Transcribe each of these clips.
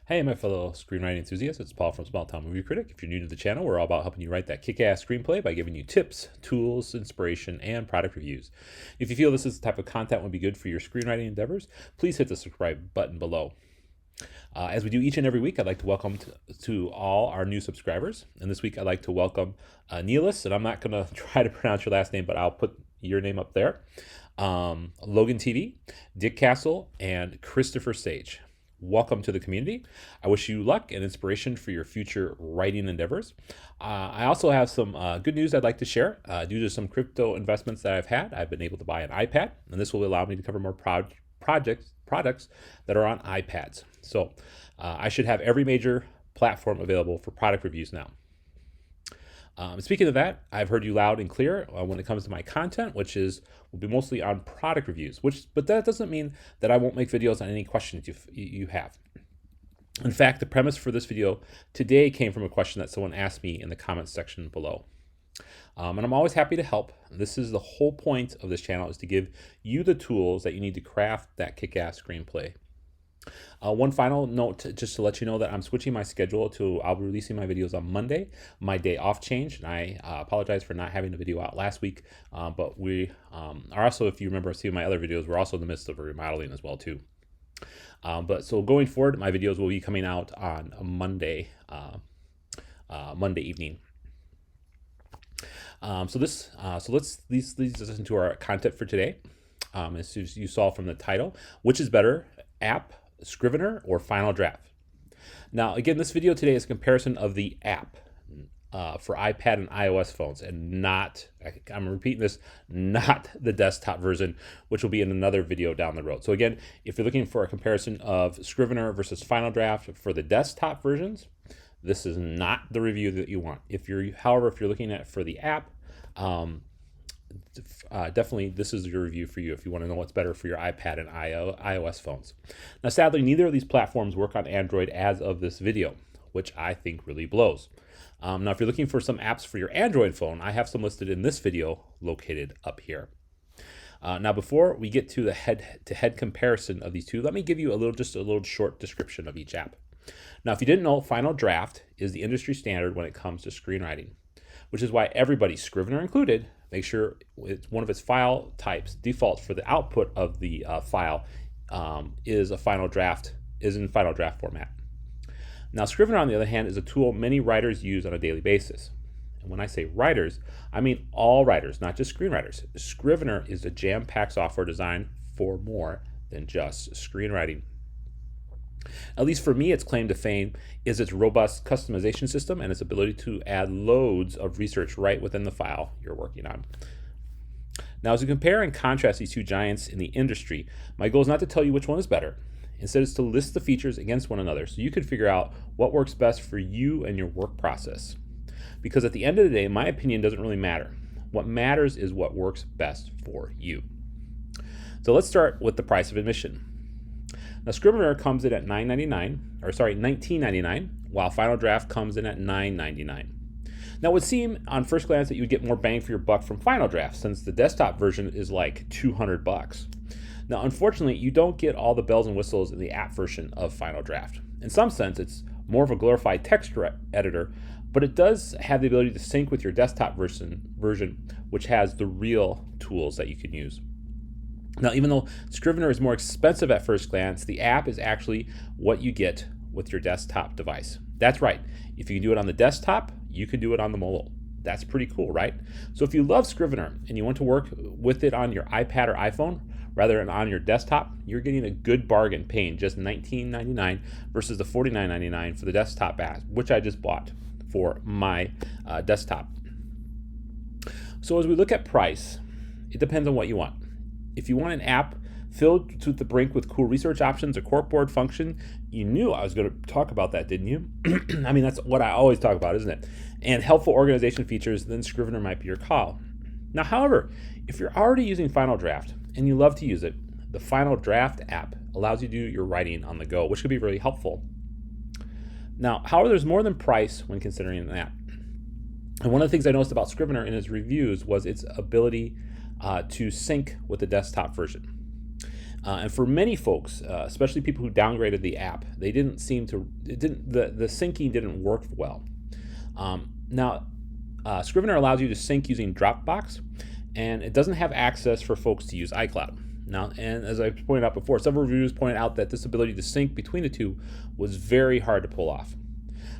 Hey, my fellow screenwriting enthusiasts, it's Paul from Small Town Movie Critic. If you're new to the channel, we're all about helping you write that kick-ass screenplay by giving you tips, tools, inspiration, and product reviews. If you feel this is the type of content would be good for your screenwriting endeavors, please hit the subscribe button below. As we do each and every week, I'd like to welcome to all our new subscribers. And this week, I'd like to welcome Neelis, and I'm not going to try to pronounce your last name, but I'll put your name up there. Logan TV, Dick Castle, and Christopher Sage. Welcome to the community. I wish you luck and inspiration for your future writing endeavors. I also have some good news I'd like to share. Due to some crypto investments that I've had, I've been able to buy an iPad, and this will allow me to cover more products that are on iPads. So I should have every major platform available for product reviews now. Speaking of that, I've heard you loud and clear when it comes to my content, which will be mostly on product reviews. But that doesn't mean that I won't make videos on any questions you have. In fact, the premise for this video today came from a question that someone asked me in the comments section below. And I'm always happy to help. This is the whole point of this channel, is to give you the tools that you need to craft that kick-ass screenplay. One final note, just to let you know that I'm switching my schedule to, I'll be releasing my videos on Monday. My day off changed, and I apologize for not having a video out last week. But we are also, if you remember seeing my other videos, we're also in the midst of a remodeling as well too. But so going forward, my videos will be coming out on a Monday evening. So let's lead us into our content for today. As you saw from the title, which is better, app, Scrivener, or Final Draft? Now, again, this video today is a comparison of the app for iPad and iOS phones, and not, I'm repeating this, not the desktop version, which will be in another video down the road. So again, if you're looking for a comparison of Scrivener versus Final Draft for the desktop versions, this is not the review that you want. However, if you're looking at for the app, definitely this is your review for you if you want to know what's better for your iPad and iOS phones. Now, sadly, neither of these platforms work on Android as of this video, which I think really blows. Now, if you're looking for some apps for your Android phone, I have some listed in this video located up here. Now, before we get to the head-to-head comparison of these two, let me give you just a little short description of each app. Now, if you didn't know, Final Draft is the industry standard when it comes to screenwriting, which is why everybody, Scrivener included, make sure it's one of its file types defaults for the output of the file is in Final Draft format. Now, Scrivener, on the other hand, is a tool many writers use on a daily basis. And when I say writers, I mean all writers, not just screenwriters. Scrivener is a jam-packed software designed for more than just screenwriting. At least for me, its claim to fame is its robust customization system and its ability to add loads of research right within the file you're working on. Now, as we compare and contrast these two giants in the industry, my goal is not to tell you which one is better. Instead, it's to list the features against one another so you can figure out what works best for you and your work process. Because at the end of the day, my opinion doesn't really matter. What matters is what works best for you. So let's start with the price of admission. Now, Scrivener comes in at $19.99, while Final Draft comes in at $9.99. Now, it would seem on first glance that you would get more bang for your buck from Final Draft, since the desktop version is like $200. Now, unfortunately, you don't get all the bells and whistles in the app version of Final Draft. In some sense, it's more of a glorified text editor, but it does have the ability to sync with your desktop version, which has the real tools that you can use. Now, even though Scrivener is more expensive at first glance, the app is actually what you get with your desktop device. That's right. If you can do it on the desktop, you can do it on the mobile. That's pretty cool, right? So if you love Scrivener and you want to work with it on your iPad or iPhone rather than on your desktop, you're getting a good bargain paying just $19.99 versus the $49.99 for the desktop app, which I just bought for my desktop. So as we look at price, it depends on what you want. If you want an app filled to the brink with cool research options, a corkboard function, you knew I was going to talk about that, didn't you? I mean, that's what I always talk about, isn't it? And helpful organization features, then Scrivener might be your call. Now, however, if you're already using Final Draft and you love to use it, the Final Draft app allows you to do your writing on the go, which could be really helpful. Now, however, there's more than price when considering an app. And one of the things I noticed about Scrivener in its reviews was its ability to sync with the desktop version. And for many folks, especially people who downgraded the app, they didn't seem to, the syncing didn't work well. Now, Scrivener allows you to sync using Dropbox, and it doesn't have access for folks to use iCloud. Now, and as I pointed out before, several reviews pointed out that this ability to sync between the two was very hard to pull off.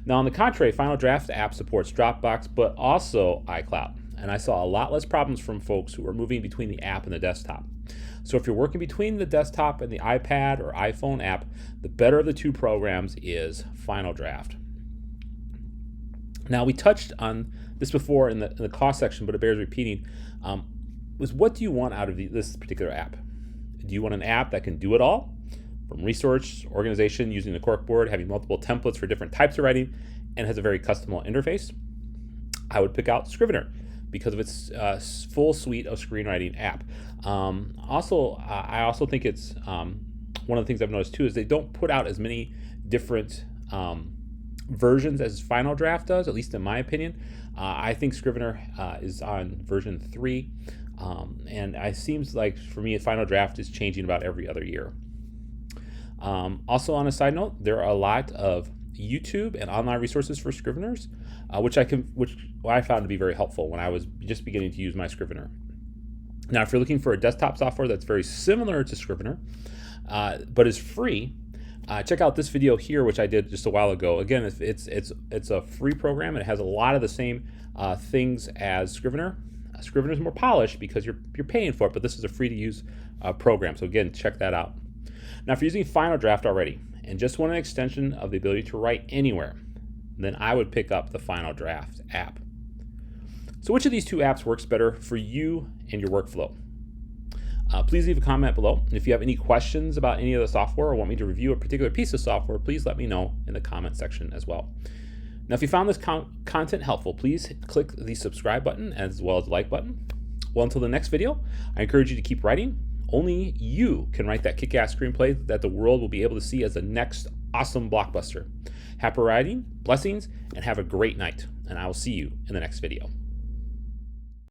Now, on the contrary, Final Draft app supports Dropbox, but also iCloud. And I saw a lot less problems from folks who were moving between the app and the desktop. So if you're working between the desktop and the iPad or iPhone app, the better of the two programs is Final Draft. Now, we touched on this before in the cost section, but it bears repeating, was what do you want out of this particular app? Do you want an app that can do it all? From research, organization, using the corkboard, having multiple templates for different types of writing, and has a very customizable interface? I would pick out Scrivener because of its full suite of screenwriting app. I also think it's one of the things I've noticed too is they don't put out as many different versions as Final Draft does, at least in my opinion. I think Scrivener is on version 3, and it seems like for me, Final Draft is changing about every other year. Also, on a side note, there are a lot of YouTube and online resources for Scriveners, which I found to be very helpful when I was just beginning to use my Scrivener. Now, if you're looking for a desktop software that's very similar to Scrivener, but is free, check out this video here, which I did just a while ago. Again, it's a free program, and it has a lot of the same things as Scrivener. Scrivener is more polished because you're paying for it, but this is a free-to-use program. So again, check that out. Now, if you're using Final Draft already and just want an extension of the ability to write anywhere, then I would pick up the Final Draft app. So which of these two apps works better for you and your workflow? Please leave a comment below. And if you have any questions about any of the software or want me to review a particular piece of software, please let me know in the comment section as well. Now, if you found this content helpful, please click the subscribe button as well as the like button. Well, until the next video, I encourage you to keep writing. Only you can write that kick-ass screenplay that the world will be able to see as the next awesome blockbuster. Happy writing, blessings, and have a great night. And I will see you in the next video.